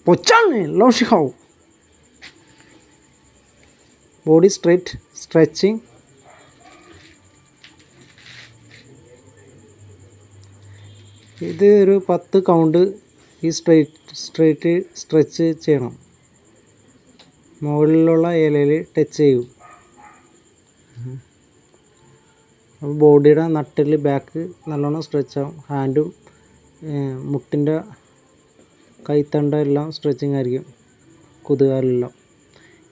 പൊച്ചാണ് ലോഷിഹാവും. Body straight stretching. ഇത് ഒരു 10 കൗണ്ട് ഈ സ്ട്രൈറ്റ് സ്ട്രെച്ച് ചെയ്യണം. മുകളിലുള്ള ഇലയിൽ ടച്ച് ചെയ്യും. അപ്പോൾ ബോഡിയുടെ നട്ടിൽ ബാക്ക് നല്ലോണം സ്ട്രെച്ച് ആവും. ഹാൻഡും മുട്ടിൻ്റെ കൈത്തണ്ട എല്ലാം സ്ട്രെച്ചിങ് ആയിരിക്കും, കുതുകാലെല്ലാം.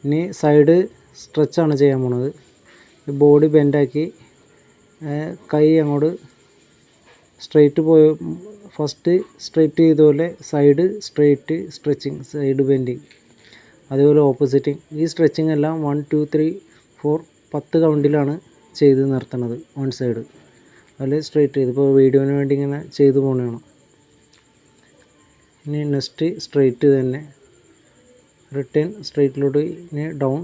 ഇനി സൈഡ് സ്ട്രെച്ചാണ് ചെയ്യാൻ പോണത്. ബോഡി ബെൻഡാക്കി കൈ അങ്ങോട്ട് സ്ട്രെയിറ്റ് പോയ ഫസ്റ്റ് സ്ട്രെയിറ്റ് ചെയ്തപോലെ side straight stretching, side bending. അതേപോലെ ഓപ്പോസിറ്റിങ്. ഈ സ്ട്രെച്ചിങ് എല്ലാം 1 2 3 4 10 കൗണ്ടിലാണ് ചെയ്ത് നിർത്തണത്. വൺ സൈഡ് അതിൽ സ്ട്രെയിറ്റ് ചെയ്ത്, ഇപ്പോൾ വീഡിയോന് വേണ്ടി ഇങ്ങനെ ചെയ്ത് പോകണതാണ്. ഇനി നെക്സ്റ്റ് സ്ട്രെയിറ്റ് തന്നെ, റിട്ടേൺ സ്ട്രെയിറ്റിലോട്ട്. ഇനി ഡൗൺ,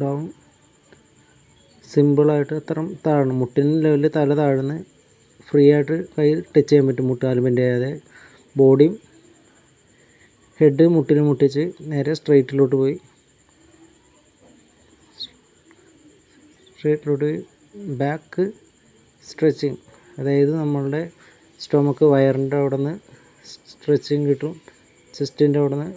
ഡൗൺ സിമ്പിളായിട്ട് അത്ര താഴണം. മുട്ടിന് ലെവലിൽ തല താഴ്ന്ന് ഫ്രീ ആയിട്ട് കൈ ടച്ച് ചെയ്യാൻ പറ്റും, മുട്ടുകാല് ബെൻഡ് ചെയ്യാതെ. ബോഡിയും ഹെഡ് മുട്ടിൽ മുട്ടിച്ച് നേരെ സ്ട്രെയിറ്റിലോട്ട് പോയി, ബാക്ക് സ്ട്രെച്ചിങ്. അതായത് നമ്മളുടെ സ്റ്റൊമക്ക്, വയറിൻ്റെ അവിടെ നിന്ന് സ്ട്രെച്ചിങ് കിട്ടും. ചെസ്റ്റിൻ്റെ അവിടെ നിന്ന്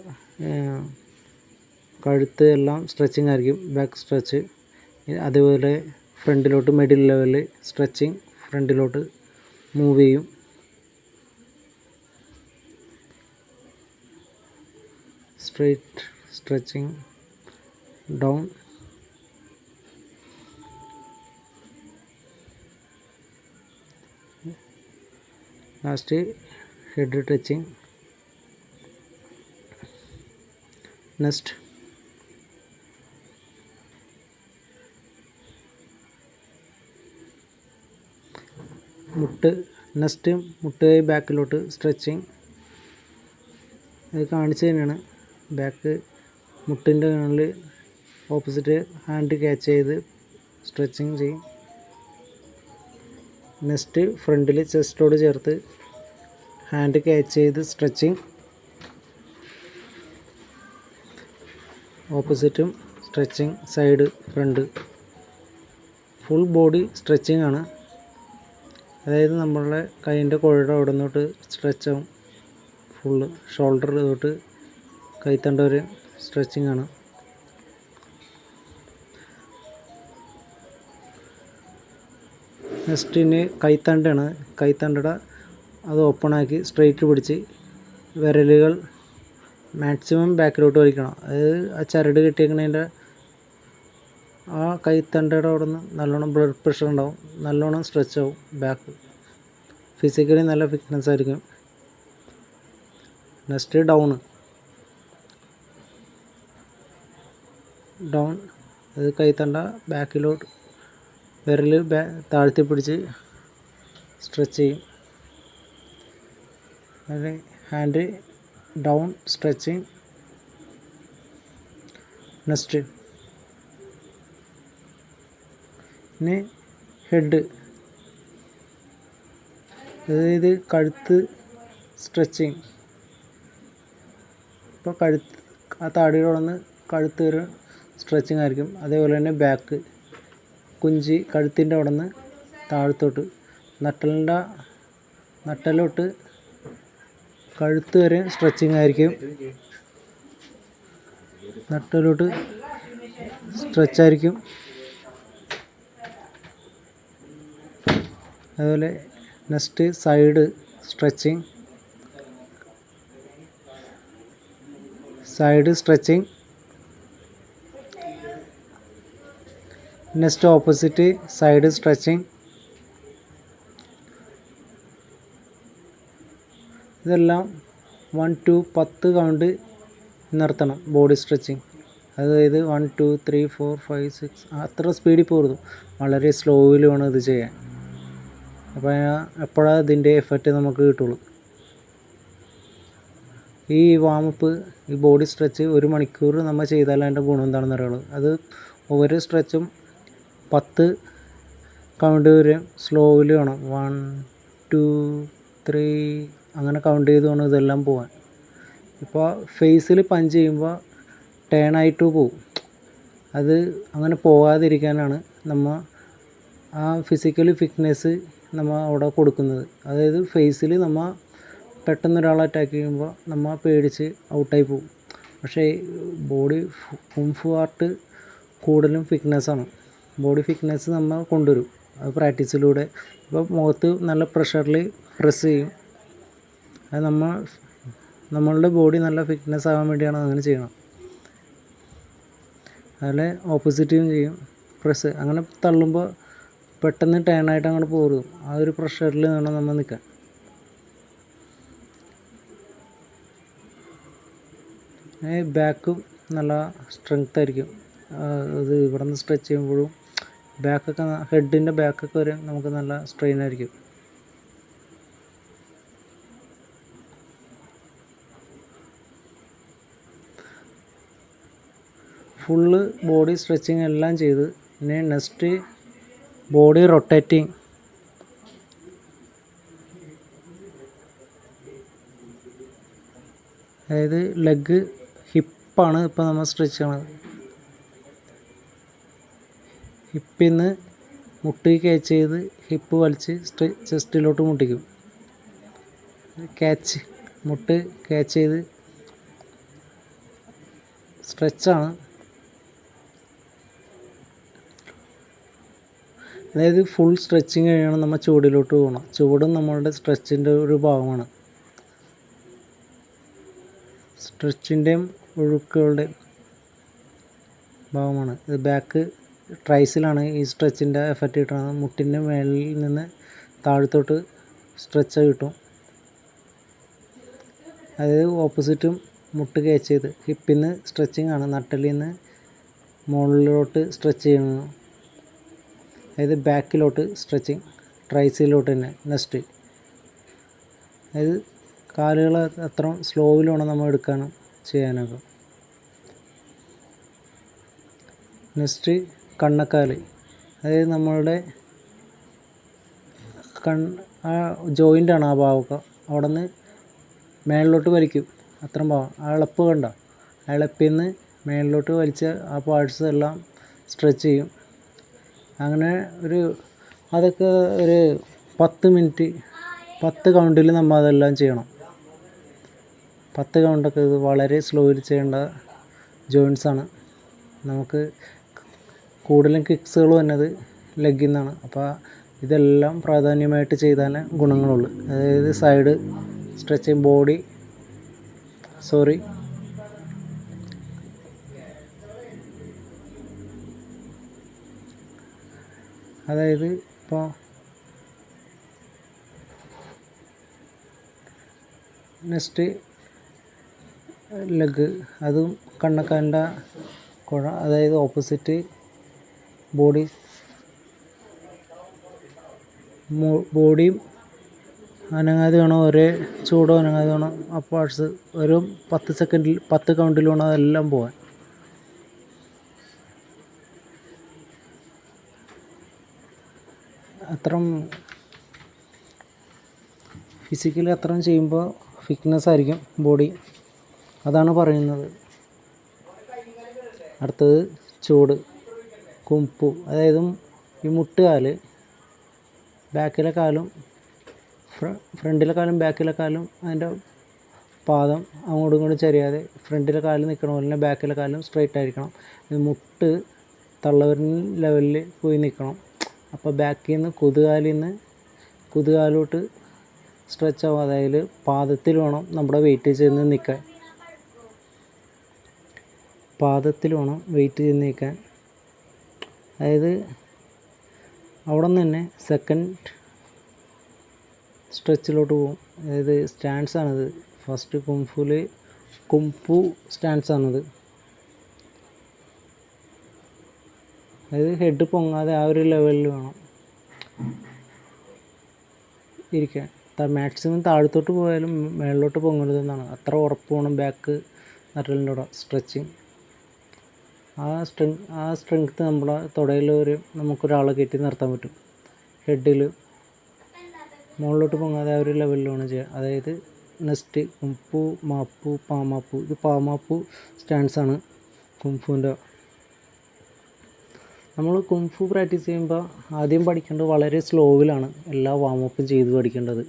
കഴുത്ത് എല്ലാം സ്ട്രെച്ചിങ് ആയിരിക്കും, ബാക്ക് സ്ട്രെച്ച്. അതുപോലെ ഫ്രണ്ടിലോട്ട് മിഡിൽ ലെവലിൽ സ്ട്രെച്ചിങ്, ഫ്രണ്ടിലോട്ട് മൂവ് ചെയ്യും. Straight stretching, down, last head touching. Next മുട്ട് ബാക്കിലോട്ട് സ്ട്രെച്ചിങ്. ഇത് കാണിച്ചു തന്നെയാണ്. ബാക്ക് മുട്ടിൻ്റെ മുകളിൽ ഓപ്പോസിറ്റ് ഹാൻഡ് ക്യാച്ച് ചെയ്ത് സ്ട്രെച്ചിങ് ചെയ്യും. നെക്സ്റ്റ് ഫ്രണ്ടിൽ ചെസ്റ്റോട് ചേർത്ത് ഹാൻഡ് ക്യാച്ച് ചെയ്ത് സ്ട്രെച്ചിങ്. ഓപ്പോസിറ്റും stretching, side front full body stretching ആണ്. അതായത് നമ്മളുടെ കൈയിൻ്റെ കുഴയുടെ അവിടെ നിന്നോട്ട് സ്ട്രെച്ച് ആവും. ഫുള്ള് ഷോൾഡർ തൊട്ട് കൈത്തണ്ട വരെ സ്ട്രെച്ചിങ് ആണ്. നെക്സ്റ്റ് ഇനി കൈത്തണ്ടയാണ്. കൈത്തണ്ടയുടെ അത് ഓപ്പണാക്കി സ്ട്രെയിറ്റ് പിടിച്ച് വിരലുകൾ മാക്സിമം ബാക്കിലോട്ട് വലിക്കണം. അതായത് ആ ചരട് കെട്ടിയേക്കണതിൻ്റെ ആ കൈത്തണ്ടയുടെ അവിടെ നിന്ന് നല്ലോണം ബ്ലഡ് പ്രഷർ ഉണ്ടാവും, നല്ലോണം സ്ട്രെച്ച് ആവും ബാക്ക്. ഫിസിക്കലി നല്ല ഫിറ്റ്നസ് ആയിരിക്കും. Next down. അത് കൈത്തണ്ട ബാക്കിലോട്ട് വിരൽ താഴ്ത്തി പിടിച്ച് സ്ട്രെച്ച് ചെയ്യും. അത് ഹാൻഡ് ഡൗൺ സ്ട്രെച്ചിങ്. നെക്സ്റ്റ് ഇനി ഹെഡ്, അതായത് കഴുത്ത് സ്ട്രെച്ചിങ്. ഇപ്പോൾ ആ താടിയുടെ അവിടെ നിന്ന് കഴുത്ത് വരെ സ്ട്രെച്ചിങ് ആയിരിക്കും. അതേപോലെ തന്നെ ബാക്ക് കുഞ്ചി കഴുത്തിൻ്റെ അവിടെ നിന്ന് താഴത്തോട്ട് നട്ടലോട്ട് കഴുത്ത് വരെ സ്ട്രെച്ചിങ് ആയിരിക്കും. നട്ടലോട്ട് സ്ട്രെച്ച് ആയിരിക്കും. അതുപോലെ next side stretching, next opposite side stretching. ഇതെല്ലാം 1 to 10 കൗണ്ട് നിർത്തണം ബോഡി സ്ട്രെച്ചിങ്. അതായത് 1 2 3 4 5 6 അത്ര സ്പീഡിൽ പോകരുത്, വളരെ സ്ലോയിൽ വേണം ഇത് ചെയ്യാൻ. അപ്പോൾ എപ്പോഴാണ് ഇതിൻ്റെ എഫക്റ്റ് നമുക്ക് കിട്ടുള്ളൂ. ഈ വാമപ്പ്, ഈ ബോഡി സ്ട്രെച്ച് 1 മണിക്കൂർ നമ്മൾ ചെയ്താൽ അതിൻ്റെ ഗുണം എന്താണെന്ന് അറിയുള്ളൂ. അത് ഓരോ സ്ട്രെച്ചും 10 കൗണ്ട് വരും, സ്ലോവിൽ വേണം. 1 2 3 അങ്ങനെ കൗണ്ട് ചെയ്ത് വേണം ഇതെല്ലാം പോകാൻ. ഇപ്പോൾ ഫേസിൽ പഞ്ച് ചെയ്യുമ്പോൾ ടേണായിട്ട് പോവും. അത് അങ്ങനെ പോകാതിരിക്കാനാണ് നമ്മൾ ആ ഫിസിക്കൽ ഫിറ്റ്നസ് നമ്മൾ അവിടെ കൊടുക്കുന്നത്. അതായത് ഫേസിൽ നമ്മൾ പെട്ടെന്ന് ഒരാളെ അറ്റാക്ക് ചെയ്യുമ്പോൾ നമ്മൾ പേടിച്ച് ഔട്ടായി പോകും. പക്ഷേ ബോഡി കുംഫു ആർട്ട് കൂടുതലും ഫിറ്റ്നസ്സാണ്. ബോഡി ഫിറ്റ്നസ് നമ്മൾ കൊണ്ടുവരും അത് പ്രാക്ടീസിലൂടെ. ഇപ്പോൾ മുഖത്ത് നല്ല പ്രഷറിൽ പ്രസ് ചെയ്യും. അത് നമ്മളുടെ ബോഡി നല്ല ഫിറ്റ്നസ് ആകാൻ വേണ്ടിയാണ് അങ്ങനെ ചെയ്യണം. അതുപോലെ ഓപ്പോസിറ്റും ചെയ്യും. പ്രസ് അങ്ങനെ തള്ളുമ്പോൾ പെട്ടെന്ന് ടേണായിട്ട് അങ്ങോട്ട് പോരും. ആ ഒരു പ്രഷറിൽ വേണം നമ്മൾ നിൽക്കാൻ. ബാക്കും നല്ല സ്ട്രെങ്ത് ആയിരിക്കും. ഇത് ഇവിടെ നിന്ന് സ്ട്രെച്ച് ചെയ്യുമ്പോഴും ബാക്കൊക്കെ ഹെഡിൻ്റെ ബാക്കൊക്കെ വരെ നമുക്ക് നല്ല സ്ട്രെയിൻ ആയിരിക്കും. ഫുള്ള് ബോഡി സ്ട്രെച്ചിങ് എല്ലാം ചെയ്ത് ഇനി നെക്സ്റ്റ് ബോഡി റൊട്ടേറ്റിംഗ്. അതായത് ലെഗ് ഹിപ്പാണ് ഇപ്പോൾ നമ്മൾ സ്ട്രെച്ച് ചെയ്യണത്. ഹിപ്പിൽ നിന്ന് മുട്ടി ക്യാച്ച് ചെയ്ത് ഹിപ്പ് വലിച്ച് ചെസ്റ്റിലോട്ട് മുട്ടിക്കും. ക്യാച്ച് മുട്ട് ക്യാച്ച് ചെയ്ത് സ്ട്രെച്ചാണ്. അതായത് ഫുൾ സ്ട്രെച്ചിങ് കഴിയണം നമ്മൾ ചുവടിലോട്ട് പോകണം. ചുവടും നമ്മളുടെ സ്ട്രെച്ചിൻ്റെ ഒരു ഭാഗമാണ്. സ്ട്രെച്ചിൻ്റെയും ഒഴുക്കുകളുടെയും ഭാഗമാണ് ഇത്. ബാക്ക് ട്രൈസിലാണ് ഈ സ്ട്രെച്ചിൻ്റെ എഫക്റ്റ് കിട്ടുന്നത്. മുട്ടിൻ്റെ മേളിൽ നിന്ന് താഴത്തോട്ട് സ്ട്രെച്ച് കിട്ടും. അതായത് ഓപ്പോസിറ്റും മുട്ട് ക്യാച്ച് ചെയ്ത് ഹിപ്പിൽ നിന്ന് സ്ട്രെച്ചിങ് ആണ്. നട്ടലിൽ നിന്ന് മുകളിലോട്ട് സ്ട്രെച്ച് ചെയ്യുന്നു. അതായത് ബാക്കിലോട്ട് സ്ട്രെച്ചിങ്, ട്രൈസിലോട്ട് തന്നെ. നെക്സ്റ്റ് അതായത് കാലുകൾ അത്ര സ്ലോവിൽ വേണം നമ്മൾ എടുക്കാനും ചെയ്യാനൊക്കെ. നെക്സ്റ്റ് കണ്ണക്കാല്. അതായത് നമ്മളുടെ ആ ജോയിൻ്റാണ് ആ ഭാഗമൊക്കെ. അവിടെ നിന്ന് മേളിലോട്ട് വലിക്കും. അത്രയും ഭാഗം ആ ഇളപ്പ് കണ്ട, ആ ഇളപ്പിൽ നിന്ന് മേളിലോട്ട് വലിച്ച് ആ പാർട്സ് എല്ലാം സ്ട്രെച്ച് ചെയ്യും. അങ്ങനെ അതൊക്കെ ഒരു 10 മിനിറ്റ് 10 കൗണ്ടിൽ നമ്മൾ അതെല്ലാം ചെയ്യണം. 10 കൗണ്ടൊക്കെ ഇത് വളരെ സ്ലോയിൽ ചെയ്യേണ്ട ജോയിൻസാണ്. നമുക്ക് കൂടുതലും കിക്സുകൾ വന്നത് ലെഗിൽ നിന്നാണ്. അപ്പോൾ ഇതെല്ലാം പ്രാധാന്യമായിട്ട് ചെയ്താലേ ഗുണങ്ങളുള്ളൂ. അതായത് സൈഡ് സ്ട്രെച്ചിങ്, ബോഡി അതായത് ഇപ്പോൾ നെക്സ്റ്റ് ലെഗ്, അതും കണ്ണക്കാലിൻ്റെ കുഴ. അതായത് ഓപ്പോസിറ്റ് ബോഡിയും അനങ്ങാതെ വേണം, ഒരേ ചൂടോ അനങ്ങാതെ വേണം. ആ പാർട്സ് ഒരു 10 സെക്കൻഡിൽ 10 കൗണ്ടിൽ വേണം അതെല്ലാം പോകാൻ. അത്രയും ഫിസിക്കലി അത്രയും ചെയ്യുമ്പോൾ ഫിറ്റ്നസ് ആയിരിക്കും ബോഡി. അതാണ് പറയുന്നത്. അടുത്തത് ചൂട്, കുംഫു. അതായത് ഈ മുട്ടുകാല്, ബാക്കിലെ കാലും ഫ്രണ്ടിലെ കാലും ബാക്കിലെ കാലും അതിൻ്റെ പാദം അങ്ങോട്ടും ഇങ്ങോട്ടും ചരിയാതെ ഫ്രണ്ടിലെ കാല് നിൽക്കണ പോലെ തന്നെ ബാക്കിലെ കാലും സ്ട്രെയിറ്റ് ആയിരിക്കണം. മുട്ട് തള്ളവിരൽ ലെവലിൽ പോയി നിൽക്കണം. അപ്പോൾ ബാക്കിൽ നിന്ന് കുതുകാലോട്ട് സ്ട്രെച്ച് ആവും. അതായത് പാദത്തിൽ വേണം നമ്മുടെ വെയിറ്റ് ചെന്ന് നിൽക്കാൻ. അതായത് അവിടെ നിന്ന് തന്നെ സെക്കൻഡ് സ്ട്രെച്ചിലോട്ട് പോകും. അതായത് സ്റ്റാൻഡ്സാണിത്. First kung fu സ്റ്റാൻഡ്സാണിത്. അതായത് ഹെഡ് പൊങ്ങാതെ ആ ഒരു ലെവലിൽ വേണം ഇരിക്കാൻ. മാക്സിമം താഴത്തോട്ട് പോയാലും മേളിലോട്ട് പൊങ്ങരുതെന്നാണ്. അത്ര ഉറപ്പ് വേണം ബാക്ക് നട്ടലിൻ്റെ അവിടെ സ്ട്രെച്ചിങ്. ആ സ്ട്രെങ്ത്ത് നമ്മളെ തുടയിൽ നമുക്കൊരാളെ കയറ്റി നിർത്താൻ പറ്റും. ഹെഡിൽ മുകളിലോട്ട് പൊങ്ങാതെ ആ ഒരു ലെവലിൽ വേണം ചെയ്യാൻ. അതായത് നെക്സ്റ്റ് കുംഫു, മാപ്പു, പാമാപ്പു. ഇത് പാമാപ്പു സ്റ്റാൻസാണ് കുംഫുവിൻ്റെ. നമ്മൾ കുംഫു പ്രാക്ടീസ് ചെയ്യുമ്പോൾ ആദ്യം പഠിക്കേണ്ടത് വളരെ സ്ലോവിലാണ് എല്ലാ വാമപ്പും ചെയ്ത് പഠിക്കേണ്ടത്.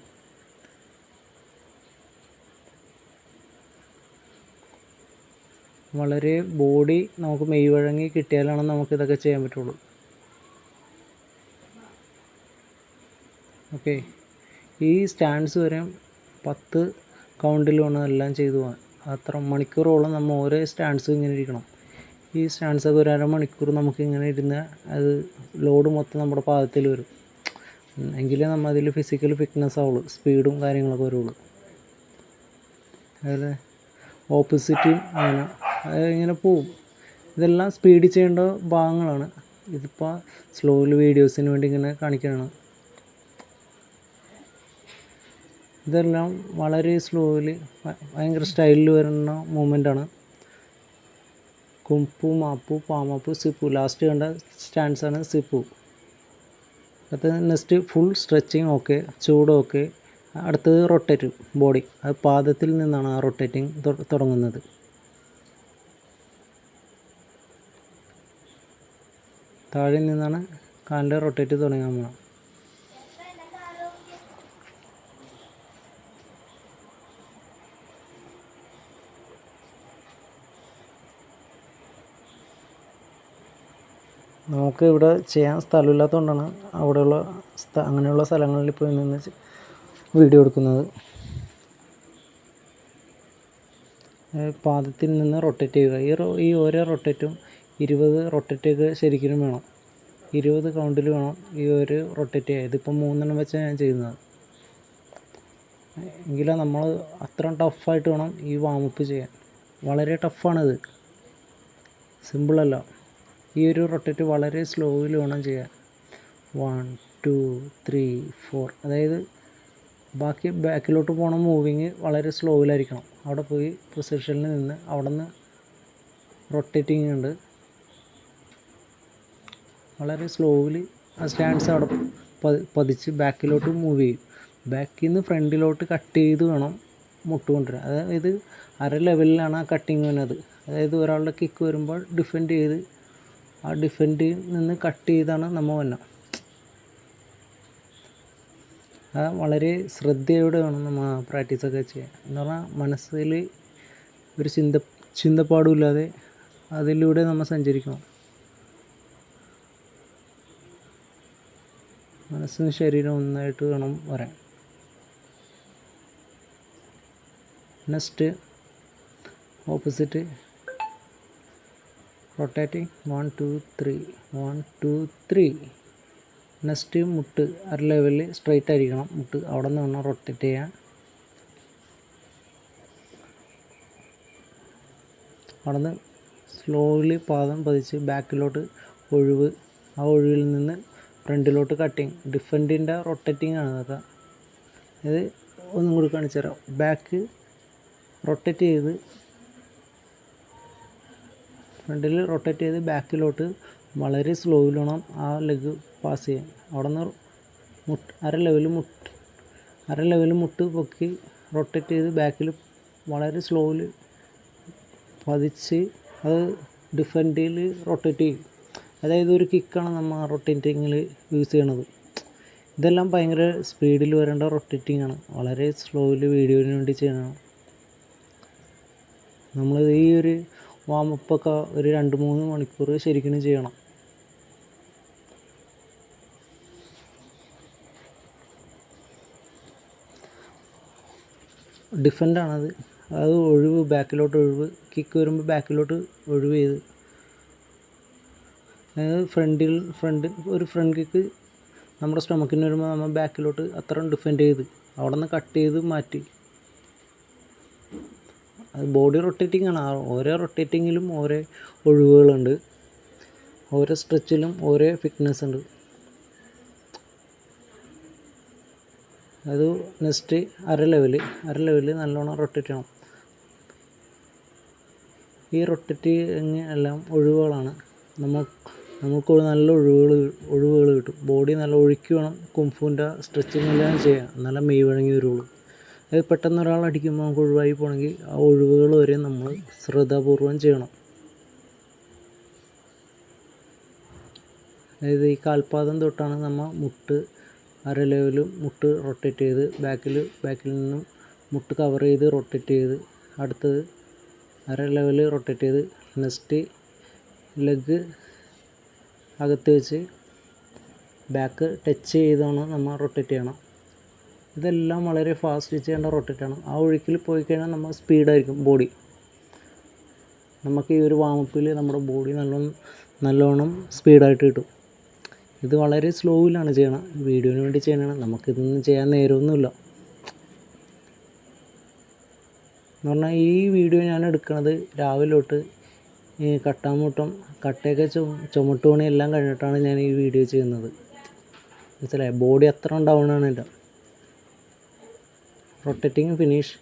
വളരെ ബോഡി നമുക്ക് മെയ് വഴങ്ങി കിട്ടിയാലാണ് നമുക്കിതൊക്കെ ചെയ്യാൻ പറ്റുള്ളൂ. ഓക്കെ, ഈ സ്റ്റാൻഡ്സ് വരെ 10 കൗണ്ടിൽ വേണം എല്ലാം ചെയ്തു പോകാൻ. അത്ര മണിക്കൂറോളം നമ്മൾ ഓരോ സ്റ്റാൻഡ്സും ഇങ്ങനെ ഇരിക്കണം. ഈ സ്റ്റാൻഡ്സൊക്കെ ഒരു അരമണിക്കൂർ നമുക്കിങ്ങനെ ഇരുന്ന് അത് ലോഡ് മൊത്തം നമ്മുടെ പാദത്തിൽ വരും. എങ്കിലേ നമ്മൾ അതിൽ ഫിസിക്കൽ ഫിറ്റ്നസ് ആവുള്ളൂ, സ്പീഡും കാര്യങ്ങളൊക്കെ വരുള്ളൂ. അതിൽ ഓപ്പോസിറ്റും അങ്ങനെ ഇങ്ങനെ പോവും. ഇതെല്ലാം സ്പീഡിൽ ചെയ്യേണ്ട ഭാഗങ്ങളാണ്. ഇതിപ്പോൾ സ്ലോയിൽ വീഡിയോസിന് വേണ്ടി ഇങ്ങനെ കാണിക്കുകയാണ്. ഇതെല്ലാം വളരെ സ്ലോയിൽ ഭയങ്കര സ്റ്റൈലിൽ വരുന്ന മൂവ്മെൻ്റാണ്. കുംഫു, മാപ്പു, പാമാപ്പു, സിപ്പു. ലാസ്റ്റ് കണ്ട സ്റ്റാൻഡ്സാണ് സിപ്പു. അത് നെക്സ്റ്റ് ഫുൾ സ്ട്രെച്ചിങ് ഓക്കെ, ചൂട് ഓക്കെ. അടുത്തത് റൊട്ടേറ്റ് ബോഡി. അത് പാദത്തിൽ നിന്നാണ് ആ റൊട്ടേറ്റിങ് തുടങ്ങുന്നത്. താഴെ നിന്നാണ് കാലിൻ്റെ റൊട്ടേറ്റ് തുടങ്ങാൻ പോകണം. നമുക്ക് ഇവിടെ ചെയ്യാൻ സ്ഥലമില്ലാത്തതുകൊണ്ടാണ് അവിടെയുള്ള അങ്ങനെയുള്ള സ്ഥലങ്ങളിൽ പോയി നിന്ന് വീഡിയോ എടുക്കുന്നത്. പാദത്തിൽ നിന്ന് റൊട്ടേറ്റ് ചെയ്യുക. ഈ ഓരോ റൊട്ടേറ്റും 20 റൊട്ടേറ്റൊക്കെ ശരിക്കും വേണം. 20 കൗണ്ടിൽ വേണം ഈ ഒരു റൊട്ടേറ്റ് ചെയ്യുക. ഇതിപ്പോൾ 3 വെച്ചാണ് ഞാൻ ചെയ്യുന്നത്. എങ്കിലും നമ്മൾ അത്ര ടഫായിട്ട് വേണം ഈ വാമപ്പ് ചെയ്യാൻ. വളരെ ടഫാണിത്, സിമ്പിളല്ല. ഈ ഒരു റൊട്ടേറ്റ് വളരെ സ്ലോയിൽ വേണം ചെയ്യാൻ. 1 2 3 4. അതായത് ബാക്കി ബാക്കിലോട്ട് പോകണ മൂവിങ് വളരെ സ്ലോയിലായിരിക്കണം. അവിടെ പോയി പൊസിഷനിൽ നിന്ന് അവിടെ നിന്ന് റൊട്ടേറ്റിംഗ് ഉണ്ട്. വളരെ സ്ലോയിൽ ആ സ്റ്റാൻഡ്സ് അവിടെ പതിച്ച് ബാക്കിലോട്ട് മൂവ് ചെയ്യും. ബാക്കിൽ നിന്ന് ഫ്രണ്ടിലോട്ട് കട്ട് ചെയ്ത് വേണം മുട്ട് കൊണ്ടുവരാൻ. അതായത് അര ലെവലിലാണ് ആ കട്ടിങ് വരുന്നത്. അതായത് ഒരാളുടെ കിക്ക് വരുമ്പോൾ ഡിഫെൻഡ് ചെയ്ത് ആ ഡിഫെൻഡിൽ നിന്ന് കട്ട് ചെയ്താണ് നമ്മൾ വന്നത്. വളരെ ശ്രദ്ധയോടെ വേണം നമ്മൾ പ്രാക്ടീസൊക്കെ ചെയ്യാൻ. എന്ന് പറഞ്ഞാൽ മനസ്സിൽ ഒരു ചിന്തപ്പാടുമില്ലാതെ അതിലൂടെ നമ്മൾ സഞ്ചരിക്കണം. മനസ്സും ശരീരം ഒന്നായിട്ട് വേണം വരാൻ. Next opposite rotating 1 2 3 1 2 3. നെക്സ്റ്റ് മുട്ട് അര ലെവലിൽ സ്ട്രൈറ്റ് ആയിരിക്കണം മുട്ട്. അവിടെ നിന്ന് വേണം റൊട്ടേറ്റ് ചെയ്യാൻ. അവിടെ നിന്ന് സ്ലോലി പാദം പതിച്ച് ബാക്കിലോട്ട് ഒഴിവ്. ആ ഒഴിവിൽ നിന്ന് ഫ്രണ്ടിലോട്ട് കട്ടിങ്. ഡിഫൻഡിൻ്റെ റൊട്ടേറ്റിംഗ് ആണ് അതൊക്കെ. ഇത് ഒന്നും കൂടി കാണിച്ചു തരാം. ബാക്ക് റൊട്ടേറ്റ് ചെയ്ത് ഫ്രണ്ടിൽ റൊട്ടേറ്റ് ചെയ്ത് ബാക്കിലോട്ട് വളരെ സ്ലോയിൽ വേണം ആ ലെഗ് പാസ് ചെയ്യാൻ. അവിടെ നിന്ന് അര ലെവൽ മുട്ട് പൊക്കി റൊട്ടേറ്റ് ചെയ്ത് ബാക്കിൽ വളരെ സ്ലോയിൽ പതിച്ച് അത് ഡിഫൻഡിൽ റൊട്ടേറ്റ് ചെയ്യും. അതായത് ഒരു കിക്കാണ് നമ്മൾ റൊട്ടേറ്റിങ്ങിൽ യൂസ് ചെയ്യണത്. ഇതെല്ലാം ഭയങ്കര സ്പീഡിൽ വരേണ്ട റൊട്ടേറ്റിംഗ് ആണ്. വളരെ സ്ലോയിൽ വീഡിയോന് വേണ്ടി ചെയ്യണം. നമ്മൾ ഈ ഒരു വാമപ്പൊക്കെ ഒരു 2-3 മണിക്കൂർ ശരിക്കും ചെയ്യണം. ഡിഫൻഡാണത്. അത് ഒഴിവ്, ബാക്കിലോട്ട് ഒഴിവ്. കിക്ക് വരുമ്പോൾ ബാക്കിലോട്ട് ഒഴിവ് ചെയ്ത്, അതായത് ഒരു ഫ്രണ്ട് കിക്ക് നമ്മുടെ സ്റ്റൊമക്കിന് വരുമ്പോൾ നമ്മൾ ബാക്കിലോട്ട് അത്രയും ഡിഫെൻഡ് ചെയ്ത് അവിടെ നിന്ന് കട്ട് ചെയ്ത് മാറ്റി. അത് ബോഡി റൊട്ടേറ്റിംഗ് ആണ്. ഓരോ റൊട്ടേറ്റിങ്ങിലും ഓരോ ഒഴിവുകളുണ്ട്. ഓരോ സ്ട്രെച്ചിലും ഓരോ ഫിറ്റ്നസ് ഉണ്ട്. അത് നെക്സ്റ്റ് അര ലെവല് നല്ലോണം റൊട്ടേറ്റ് ചെയ്യണം. ഈ റൊട്ടേറ്റിങ് എല്ലാം ഒഴിവുകളാണ്. നമ്മൾ നമുക്ക് നല്ല ഒഴിവുകൾ കിട്ടും. ബോഡി നല്ല ഒഴുക്കി വേണം കുംഫുവിൻ്റെ സ്ട്രെച്ചിങ് എല്ലാം ചെയ്യാൻ, എന്നാലേ മെയ് വഴങ്ങി വരുള്ളൂ. അത് പെട്ടെന്ന് ഒരാൾ അടിക്കുമ്പോൾ നമുക്ക് ഒഴിവായി പോകണമെങ്കിൽ ആ ഒഴിവുകൾ വരെ നമ്മൾ ശ്രദ്ധാപൂർവം ചെയ്യണം. അതായത് ഈ കാൽപാദം തൊട്ടാണ് നമ്മൾ മുട്ട് അര ലെവൽ മുട്ട് റൊട്ടേറ്റ് ചെയ്ത് ബാക്കിൽ നിന്നും മുട്ട് കവർ ചെയ്ത് റൊട്ടേറ്റ് ചെയ്ത് അടുത്തത് അര ലെവൽ റൊട്ടേറ്റ് ചെയ്ത് നെക്സ്റ്റ് ലെഗ് അകത്ത് വെച്ച് ബാക്ക് ടച്ച് ചെയ്താണ് നമ്മൾ റൊട്ടേറ്റ് ചെയ്യണം. ഇതെല്ലാം വളരെ ഫാസ്റ്റ് ചെയ്യേണ്ട റൊട്ടേറ്റാണ്. ആ ഒഴുക്കിൽ പോയി കഴിഞ്ഞാൽ നമ്മൾ സ്പീഡായിരിക്കും ബോഡി. നമുക്ക് ഈ ഒരു വാമപ്പിൽ നമ്മുടെ ബോഡി നല്ലോണം സ്പീഡായിട്ട് കിട്ടും. ഇത് വളരെ സ്ലോയിലാണ് ചെയ്യണം, വീഡിയോന് വേണ്ടി ചെയ്യണതാണ്. നമുക്കിതൊന്നും ചെയ്യാൻ നേരമൊന്നുമില്ല. എന്ന് പറഞ്ഞാൽ ഈ വീഡിയോ ഞാൻ എടുക്കുന്നത് രാവിലെ തൊട്ട് ഈ കട്ടയൊക്കെ ചുമട്ട് പണി എല്ലാം കഴിഞ്ഞിട്ടാണ് ഞാൻ ഈ വീഡിയോ ചെയ്യുന്നത്. മനസ്സിലായി? ബോഡി അത്ര ഡൗൺ ആണ് എൻ്റെ. Rotating finish.